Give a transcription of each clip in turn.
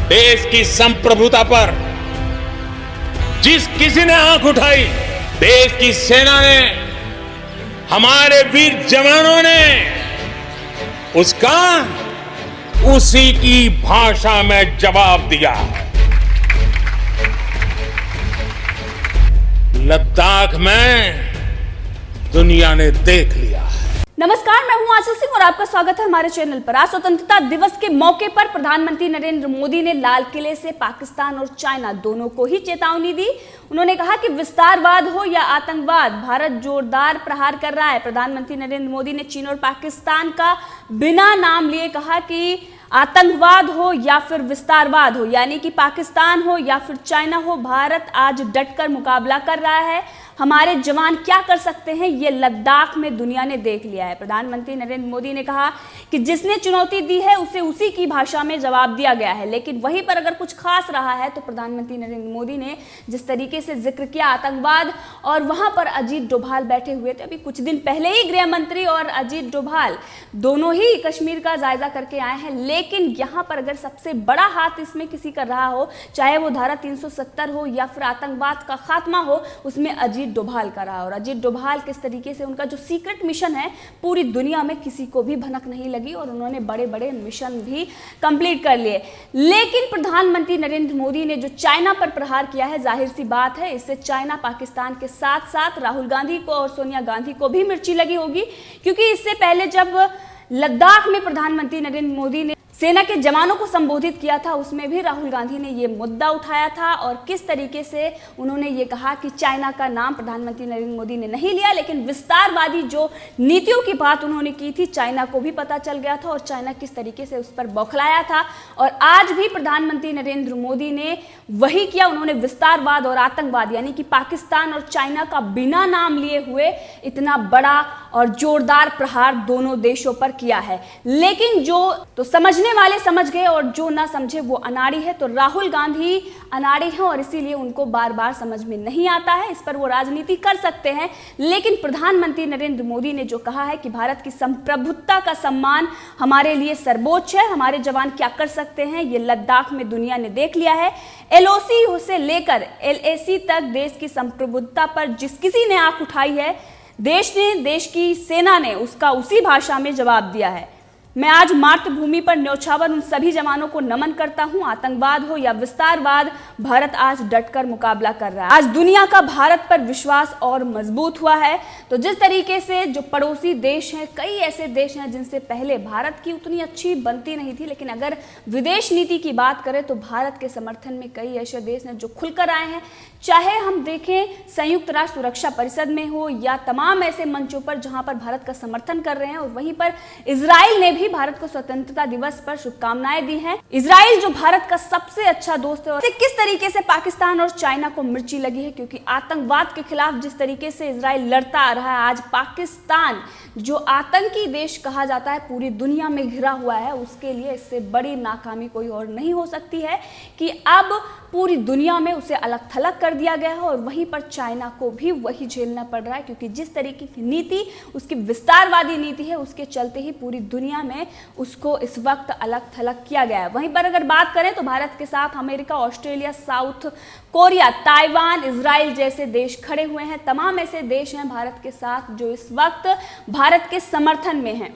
देश की संप्रभुता पर जिस किसी ने आंख उठाई, देश की सेना ने, हमारे वीर जवानों ने उसका उसी की भाषा में जवाब दिया। लद्दाख में दुनिया ने देख लिया। नमस्कार, मैं हूं आशीष सिंह और आपका स्वागत है हमारे चैनल पर। आज स्वतंत्रता दिवस के मौके पर प्रधानमंत्री नरेंद्र मोदी ने लाल किले से पाकिस्तान और चाइना दोनों को ही चेतावनी दी। उन्होंने कहा कि विस्तारवाद हो या आतंकवाद, भारत जोरदार प्रहार कर रहा है। प्रधानमंत्री नरेंद्र मोदी ने चीन और पाकिस्तान का बिना नाम लिए कहा कि आतंकवाद हो या फिर विस्तारवाद हो, यानी कि पाकिस्तान हो या फिर चाइना हो, भारत आज डटकर मुकाबला कर रहा है। हमारे जवान क्या कर सकते हैं, ये लद्दाख में दुनिया ने देख लिया है। प्रधानमंत्री नरेंद्र मोदी ने कहा कि जिसने चुनौती दी है उसे उसी की भाषा में जवाब दिया गया है। लेकिन वहीं पर अगर कुछ खास रहा है तो प्रधानमंत्री नरेंद्र मोदी ने जिस तरीके से जिक्र किया आतंकवाद, और वहां पर अजीत डोभाल बैठे हुए थे। अभी कुछ दिन पहले ही गृह मंत्री और अजीत डोभाल दोनों ही कश्मीर का जायजा करके आए हैं। लेकिन यहाँ पर अगर सबसे बड़ा हाथ इसमें किसी का रहा हो, चाहे वो धारा 370 हो या फिर आतंकवाद का खात्मा हो, उसमें अजीत डोभाल का रहा। और अजीत डोभाल किस तरीके से उनका जो सीक्रेट मिशन है, पूरी दुनिया में किसी को भी भनक नहीं लगी और उन्होंने बड़े बड़े मिशन भी कंप्लीट कर लिए। लेकिन प्रधानमंत्री नरेंद्र मोदी ने जो चाइना पर प्रहार किया है, जाहिर सी बात है इससे चाइना पाकिस्तान के साथ साथ राहुल गांधी को और सोनिया गांधी को भी मिर्ची लगी होगी। क्योंकि इससे पहले जब लद्दाख में प्रधानमंत्री नरेंद्र मोदी ने सेना के जवानों को संबोधित किया था, उसमें भी राहुल गांधी ने ये मुद्दा उठाया था और किस तरीके से उन्होंने ये कहा कि चाइना का नाम प्रधानमंत्री नरेंद्र मोदी ने नहीं लिया, लेकिन विस्तारवादी जो नीतियों की बात उन्होंने की थी, चाइना को भी पता चल गया था और चाइना किस तरीके से उस पर बौखलाया था। और आज भी प्रधानमंत्री नरेंद्र मोदी ने वही किया। उन्होंने विस्तारवाद और आतंकवाद, यानी कि पाकिस्तान और चाइना का बिना नाम लिए हुए इतना बड़ा और जोरदार प्रहार दोनों देशों पर किया है। लेकिन जो तो समझने वाले समझ गए और जो ना समझे वो अनाड़ी है। तो राहुल गांधी अनाड़ी हैं और इसीलिए उनको बार बार समझ में नहीं आता है। इस पर वो राजनीति कर सकते हैं, लेकिन प्रधानमंत्री नरेंद्र मोदी ने जो कहा है कि भारत की संप्रभुता का सम्मान हमारे लिए सर्वोच्च है, हमारे जवान क्या कर सकते हैं, ये लद्दाख में दुनिया ने देख लिया है। LOC से लेकर LAC तक देश की संप्रभुता पर जिस किसी ने आंख उठाई है, देश ने, देश की सेना ने उसका उसी भाषा में जवाब दिया है। मैं आज मातृभूमि पर न्यौछावर उन सभी जवानों को नमन करता हूं। आतंकवाद हो या विस्तारवाद, भारत आज डटकर मुकाबला कर रहा है। आज दुनिया का भारत पर विश्वास और मजबूत हुआ है। तो जिस तरीके से जो पड़ोसी देश हैं, कई ऐसे देश हैं जिनसे पहले भारत की उतनी अच्छी बनती नहीं थी, लेकिन अगर विदेश नीति की बात करें तो भारत के समर्थन में कई ऐसे देश हैं जो खुलकर आए हैं। चाहे हम देखें संयुक्त राष्ट्र सुरक्षा परिषद में हो या तमाम ऐसे मंचों पर जहां पर भारत का समर्थन कर रहे हैं। और वहीं पर इजराइल ने भी भारत को स्वतंत्रता दिवस पर शुभकामनाएं दी हैं। इजराइल जो भारत का सबसे अच्छा दोस्त है, और किस तरीके से पाकिस्तान और चाइना को मिर्ची लगी है, क्योंकि आतंकवाद के खिलाफ जिस तरीके से इजराइल लड़ता आ रहा है, आज पाकिस्तान जो आतंकी देश कहा जाता है, पूरी दुनिया में घिरा हुआ है, उसके लिए इससे बड़ी नाकामी कोई और नहीं हो सकती है कि अब पूरी दुनिया में उसे अलग थलग कर दिया गया है। और वहीं पर चाइना को भी वही झेलना पड़ रहा है, क्योंकि जिस तरीके की नीति उसकी विस्तारवादी नीति है, उसके चलते ही पूरी दुनिया में उसको इस वक्त अलग थलग किया गया है। वहीं पर अगर बात करें तो भारत के साथ America, Australia, south Korea, Taiwan, Israel जैसे देश खड़े हुए हैं। तमाम ऐसे देश हैं भारत के साथ जो इस वक्त भारत के समर्थन में हैं।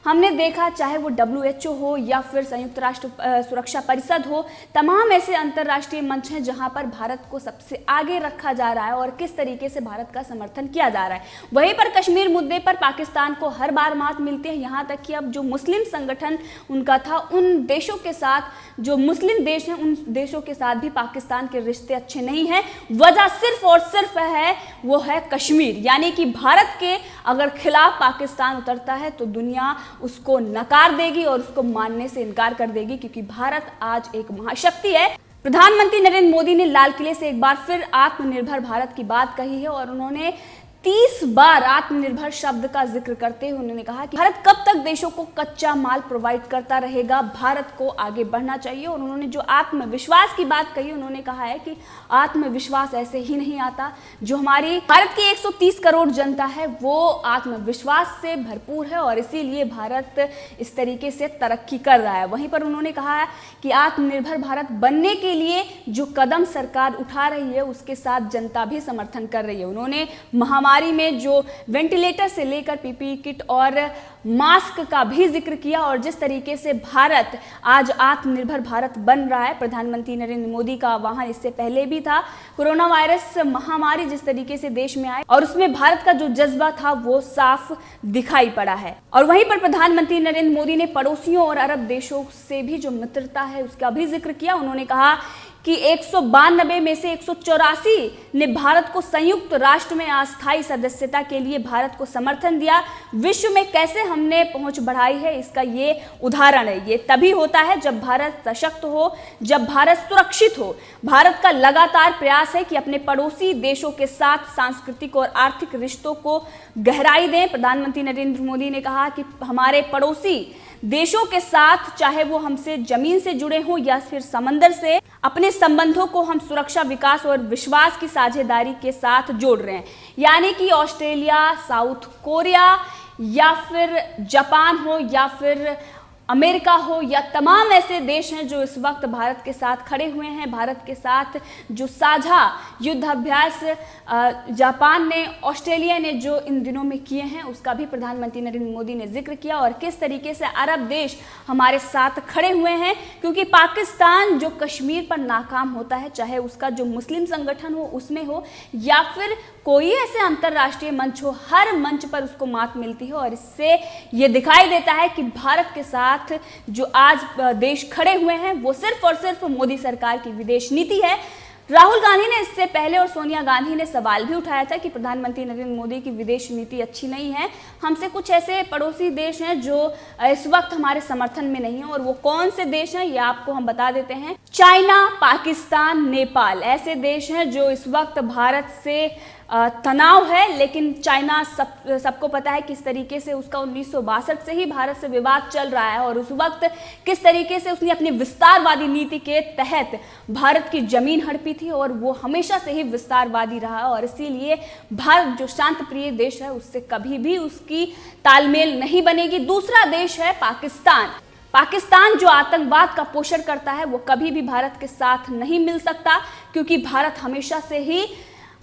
हमने देखा चाहे वो WHO हो या फिर संयुक्त राष्ट्र सुरक्षा परिषद हो, तमाम ऐसे अंतर्राष्ट्रीय मंच हैं जहां पर भारत को सबसे आगे रखा जा रहा है और किस तरीके से भारत का समर्थन किया जा रहा है। वहीं पर कश्मीर मुद्दे पर पाकिस्तान को हर बार मात मिलती है, यहाँ तक कि अब जो मुस्लिम संगठन उनका था, उन देशों के साथ, जो मुस्लिम देश हैं, उन देशों के साथ भी पाकिस्तान के रिश्ते अच्छे नहीं हैं। वजह सिर्फ और सिर्फ है वो है कश्मीर, यानी कि भारत के अगर खिलाफ पाकिस्तान उतरता है तो दुनिया उसको नकार देगी और उसको मानने से इनकार कर देगी, क्योंकि भारत आज एक महाशक्ति है। प्रधानमंत्री नरेंद्र मोदी ने लाल किले से एक बार फिर आत्मनिर्भर भारत की बात कही है और उन्होंने 30 बार आत्मनिर्भर शब्द का जिक्र करते हुए उन्होंने कहा कि भारत कब तक देशों को कच्चा माल प्रोवाइड करता रहेगा, भारत को आगे बढ़ना चाहिए। और उन्होंने जो आत्मविश्वास की बात कही, उन्होंने कहा है कि आत्मविश्वास ऐसे ही नहीं आता। जो हमारी भारत की 130 करोड़ जनता है वो आत्मविश्वास से भरपूर है और इसीलिए भारत इस तरीके से तरक्की कर रहा है। वहीं पर उन्होंने कहा है कि आत्मनिर्भर भारत बनने के लिए जो कदम सरकार उठा रही है उसके साथ जनता भी समर्थन कर रही है। उन्होंने महामारी में जो वेंटिलेटर से लेकर पीपीई किट और मास्क का भी जिक्र किया और जिस तरीके से भारत आज आत्मनिर्भर भारत बन रहा है। प्रधानमंत्री नरेंद्र मोदी का आह्वान इससे पहले भी था। कोरोना वायरस महामारी जिस तरीके से देश में आई और उसमें भारत का जो जज्बा था वो साफ दिखाई पड़ा है। और वहीं पर प्रधानमंत्री नरेंद्र मोदी ने पड़ोसियों और अरब देशों से भी जो मित्रता है उसका भी जिक्र किया। उन्होंने कहा कि 192 में से 184 ने भारत को संयुक्त राष्ट्र में अस्थायी सदस्यता के लिए भारत को समर्थन दिया। विश्व में कैसे हमने पहुंच बढ़ाई है इसका ये उदाहरण है। ये तभी होता है जब भारत सशक्त हो, जब भारत सुरक्षित हो। भारत का लगातार प्रयास है कि अपने पड़ोसी देशों के साथ सांस्कृतिक और आर्थिक रिश्तों को गहराई दें। प्रधानमंत्री नरेंद्र मोदी ने कहा कि हमारे पड़ोसी देशों के साथ, चाहे वो हमसे जमीन से जुड़े हों या फिर समंदर से, अपने संबंधों को हम सुरक्षा, विकास और विश्वास की साझेदारी के साथ जोड़ रहे हैं। यानी कि ऑस्ट्रेलिया, साउथ कोरिया या फिर जापान हो या फिर अमेरिका हो या तमाम ऐसे देश हैं जो इस वक्त भारत के साथ खड़े हुए हैं। भारत के साथ जो साझा युद्ध अभ्यास जापान ने, ऑस्ट्रेलिया ने जो इन दिनों में किए हैं उसका भी प्रधानमंत्री नरेंद्र मोदी ने जिक्र किया और किस तरीके से अरब देश हमारे साथ खड़े हुए हैं। क्योंकि पाकिस्तान जो कश्मीर पर नाकाम होता है, चाहे उसका जो मुस्लिम संगठन हो उसमें हो या फिर कोई ऐसे अंतर्राष्ट्रीय मंच हो, हर मंच पर उसको मात मिलती है। और इससे ये दिखाई देता है कि भारत के साथ जो आज देश खड़े हुए हैं वो सिर्फ और सिर्फ मोदी सरकार की विदेश नीति है। राहुल गांधी ने इससे पहले और सोनिया गांधी ने सवाल भी उठाया था कि प्रधानमंत्री नरेंद्र मोदी की विदेश नीति अच्छी नहीं है। हमसे कुछ ऐसे पड़ोसी देश हैं जो इस वक्त हमारे समर्थन में नहीं है और वो कौन से देश हैं ये आपको हम बता देते हैं। चाइना, पाकिस्तान, नेपाल ऐसे देश हैं जो इस वक्त भारत से तनाव है। लेकिन चाइना सबको पता है किस तरीके से उसका 1962 से ही भारत से विवाद चल रहा है और उस वक्त किस तरीके से उसने अपनी विस्तारवादी नीति के तहत भारत की जमीन हड़पी थी और वो हमेशा से ही विस्तारवादी रहा है। और इसीलिए भारत जो शांत प्रिय देश है उससे कभी भी उसकी तालमेल नहीं बनेगी। दूसरा देश है पाकिस्तान। पाकिस्तान जो आतंकवाद का पोषण करता है वो कभी भी भारत के साथ नहीं मिल सकता क्योंकि भारत हमेशा से ही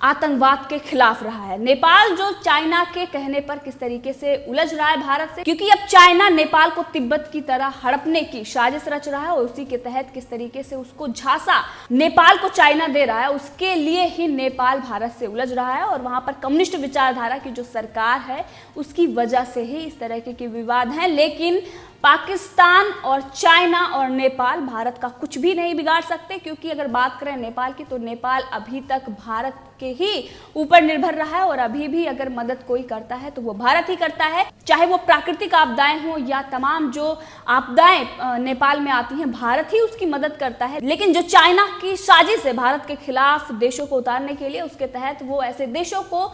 आतंकवाद के खिलाफ रहा है। नेपाल जो चाइना के कहने पर किस तरीके से उलझ रहा है भारत से, क्योंकि अब चाइना नेपाल को तिब्बत की तरह हड़पने की साजिश रच रहा है और उसी के तहत किस तरीके से उसको झांसा नेपाल को चाइना दे रहा है, उसके लिए ही नेपाल भारत से उलझ रहा है। और वहां पर कम्युनिस्ट विचारधारा की जो सरकार है उसकी वजह से ही इस तरह के विवाद हैं। लेकिन पाकिस्तान और चाइना और नेपाल भारत का कुछ भी नहीं बिगाड़ सकते, क्योंकि अगर बात करें नेपाल की तो नेपाल अभी तक भारत के ही ऊपर निर्भर रहा है और अभी भी अगर मदद कोई करता है तो वो भारत ही करता है। चाहे वो प्राकृतिक आपदाएं हो या तमाम जो आपदाएं नेपाल में आती हैं, भारत ही उसकी मदद करता है। लेकिन जो चाइना की साजिश है भारत के खिलाफ देशों को उतारने के लिए, उसके तहत वो ऐसे देशों को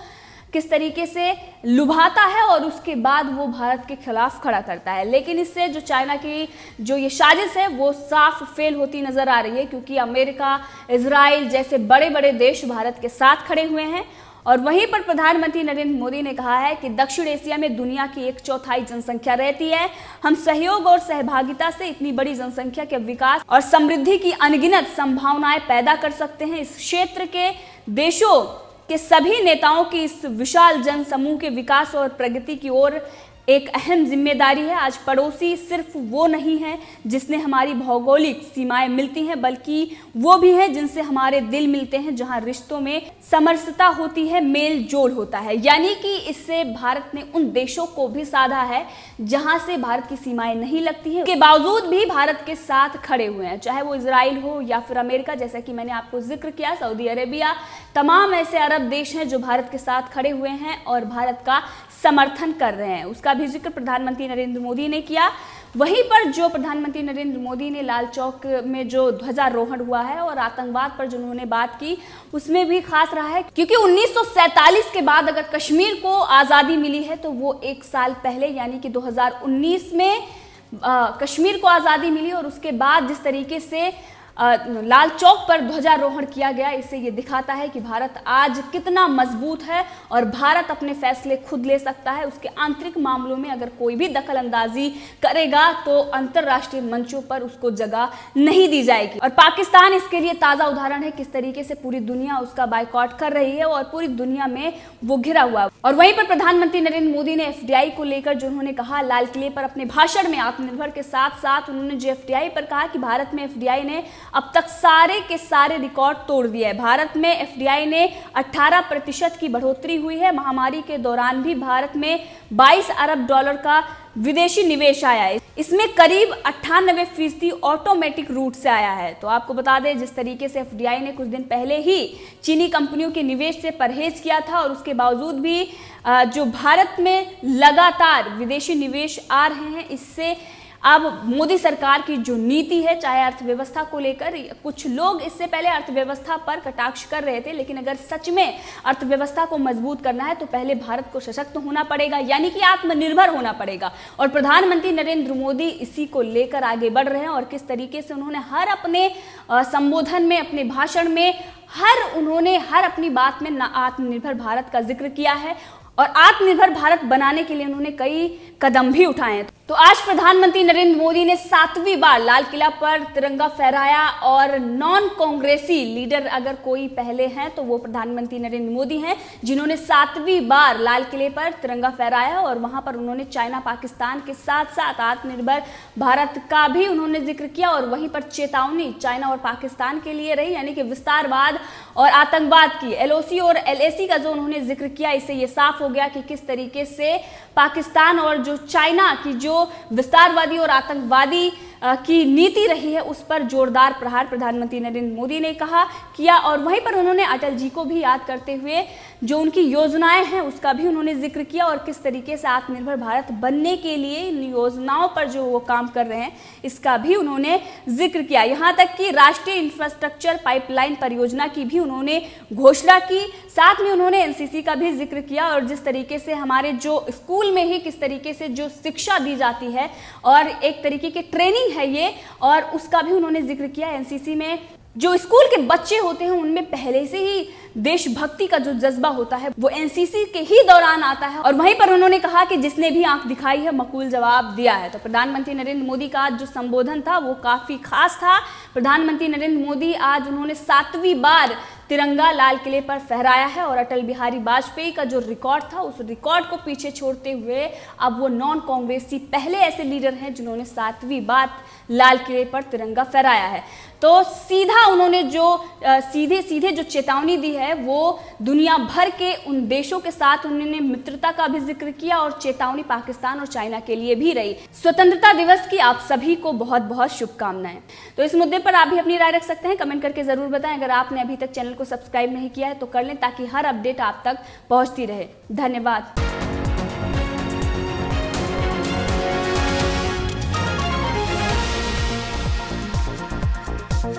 किस तरीके से लुभाता है और उसके बाद वो भारत के खिलाफ खड़ा करता है। लेकिन इससे जो चाइना की जो ये साजिश है वो साफ फेल होती नजर आ रही है, क्योंकि अमेरिका, इजराइल जैसे बड़े बड़े देश भारत के साथ खड़े हुए हैं। और वहीं पर प्रधानमंत्री नरेंद्र मोदी ने कहा है कि दक्षिण एशिया में दुनिया की 1/4 जनसंख्या रहती है। हम सहयोग और सहभागिता से इतनी बड़ी जनसंख्या के विकास और समृद्धि की अनगिनत संभावनाएं पैदा कर सकते हैं। इस क्षेत्र के देशों के सभी नेताओं की इस विशाल जन समूह के विकास और प्रगति की ओर एक अहम जिम्मेदारी है। आज पड़ोसी सिर्फ वो नहीं है जिसने हमारी भौगोलिक सीमाएं मिलती हैं, बल्कि वो भी है जिनसे हमारे दिल मिलते हैं, जहां रिश्तों में समरसता होती है, मेल जोल होता है। यानी कि इससे भारत ने उन देशों को भी साधा है जहां से भारत की सीमाएं नहीं लगती हैं, के बावजूद भी भारत के साथ खड़े हुए हैं, चाहे वो इजराइल हो या फिर अमेरिका, जैसा कि मैंने आपको जिक्र किया, सऊदी अरेबिया, तमाम ऐसे अरब देश हैं जो भारत के साथ खड़े हुए हैं और भारत का समर्थन कर रहे हैं। उसका भी जिक्र प्रधानमंत्री नरेंद्र मोदी ने किया। वहीं पर जो प्रधानमंत्री नरेंद्र मोदी ने लाल चौक में जो ध्वजारोहण हुआ है और आतंकवाद पर जो उन्होंने बात की, उसमें भी खास रहा है, क्योंकि 1947 के बाद अगर कश्मीर को आज़ादी मिली है तो वो 1 साल पहले यानी कि 2019 में कश्मीर को आज़ादी मिली। और उसके बाद जिस तरीके से लाल चौक पर ध्वजारोहण किया गया, इससे ये दिखाता है कि भारत आज कितना मजबूत है और भारत अपने फैसले खुद ले सकता है। उसके आंतरिक मामलों में अगर कोई भी दखल अंदाजी करेगा तो अंतर्राष्ट्रीय मंचों पर उसको जगह नहीं दी जाएगी। और पाकिस्तान इसके लिए ताज़ा उदाहरण है, किस तरीके से पूरी दुनिया उसका बायकॉट कर रही है और पूरी दुनिया में वो घिरा हुआ है। और वहीं पर प्रधानमंत्री नरेंद्र मोदी ने FDI को लेकर जो उन्होंने कहा लाल किले पर अपने भाषण में, आत्मनिर्भर के साथ साथ उन्होंने जो FDI पर कहा कि भारत में FDI ने अब तक सारे के सारे रिकॉर्ड तोड़ दिए हैं। भारत में FDI ने 18% की बढ़ोतरी हुई है। महामारी के दौरान भी भारत में 22 अरब डॉलर का विदेशी निवेश आया है। इसमें करीब 98% ऑटोमेटिक रूट से आया है। तो आपको बता दें, जिस तरीके से FDI ने कुछ दिन पहले ही चीनी कंपनियों के निवेश से परहेज किया था और उसके बावजूद भी जो भारत में लगातार विदेशी निवेश आ रहे हैं, इससे अब मोदी सरकार की जो नीति है, चाहे अर्थव्यवस्था को लेकर, कुछ लोग इससे पहले अर्थव्यवस्था पर कटाक्ष कर रहे थे, लेकिन अगर सच में अर्थव्यवस्था को मजबूत करना है तो पहले भारत को सशक्त होना पड़ेगा, यानी कि आत्मनिर्भर होना पड़ेगा। और प्रधानमंत्री नरेंद्र मोदी इसी को लेकर आगे बढ़ रहे हैं। और किस तरीके से उन्होंने हर अपने संबोधन में, अपने भाषण में, उन्होंने हर अपनी बात में आत्मनिर्भर भारत का जिक्र किया है और आत्मनिर्भर भारत बनाने के लिए उन्होंने कई कदम भी उठाए हैं। तो आज प्रधानमंत्री नरेंद्र मोदी ने 7वीं बार लाल किला पर तिरंगा फहराया और नॉन कांग्रेसी लीडर अगर कोई पहले हैं तो वो प्रधानमंत्री नरेंद्र मोदी हैं, जिन्होंने 7वीं बार लाल किले पर तिरंगा फहराया। और वहां पर उन्होंने चाइना, पाकिस्तान के साथ साथ आत्मनिर्भर भारत का भी उन्होंने जिक्र किया। और वहीं पर चेतावनी चाइना और पाकिस्तान के लिए रही, यानी कि विस्तारवाद और आतंकवाद की, LOC और LAC का जो उन्होंने जिक्र किया, इससे ये साफ हो गया कि किस तरीके से पाकिस्तान और जो चाइना की जो विस्तारवादी और आतंकवादी की नीति रही है, उस पर जोरदार प्रहार प्रधानमंत्री नरेंद्र मोदी ने किया। और वहीं पर उन्होंने अटल जी को भी याद करते हुए जो उनकी योजनाएं हैं उसका भी उन्होंने जिक्र किया और किस तरीके से आत्मनिर्भर भारत बनने के लिए इन योजनाओं पर जो वो काम कर रहे हैं इसका भी उन्होंने जिक्र किया। यहाँ तक कि राष्ट्रीय इंफ्रास्ट्रक्चर पाइपलाइन परियोजना की भी उन्होंने घोषणा की। साथ में उन्होंने NCC का भी जिक्र किया और जिस तरीके से हमारे जो स्कूल में ही किस तरीके से जो शिक्षा दी जाती है और एक तरीके की ट्रेनिंग है ये, और उसका भी उन्होंने जिक्र किया। NCC में जो स्कूल के बच्चे होते हैं उनमें पहले से ही देशभक्ति का जो जज्बा होता है वो NCC के ही दौरान आता है। और वहीं पर उन्होंने कहा कि जिसने भी आंख दिखाई है मकबूल जवाब दिया है। तो प्रधानमंत्री नरेंद्र मोदी का आज जो संबोधन था वो काफी खास था। प्रधानमंत्री नरेंद्र मोदी आज उन्होंने 7वीं बार तिरंगा लाल किले पर फहराया है और अटल बिहारी वाजपेयी का जो रिकॉर्ड था उस रिकॉर्ड को पीछे छोड़ते हुए अब वो नॉन कांग्रेसी पहले ऐसे लीडर हैं जिन्होंने 7वीं बार लाल किले पर तिरंगा फहराया है। तो सीधा उन्होंने जो सीधे जो चेतावनी दी है वो दुनिया भर के उन देशों के साथ उन्होंने मित्रता का भी जिक्र किया और चेतावनी पाकिस्तान और चाइना के लिए भी रही। स्वतंत्रता दिवस की आप सभी को बहुत बहुत शुभकामनाएं। तो इस मुद्दे पर आप भी अपनी राय रख सकते हैं, कमेंट करके जरूर बताएं। अगर आपने अभी तक चैनल को सब्सक्राइब नहीं किया है तो कर लें ताकि हर अपडेट आप तक पहुंचती रहे। धन्यवाद।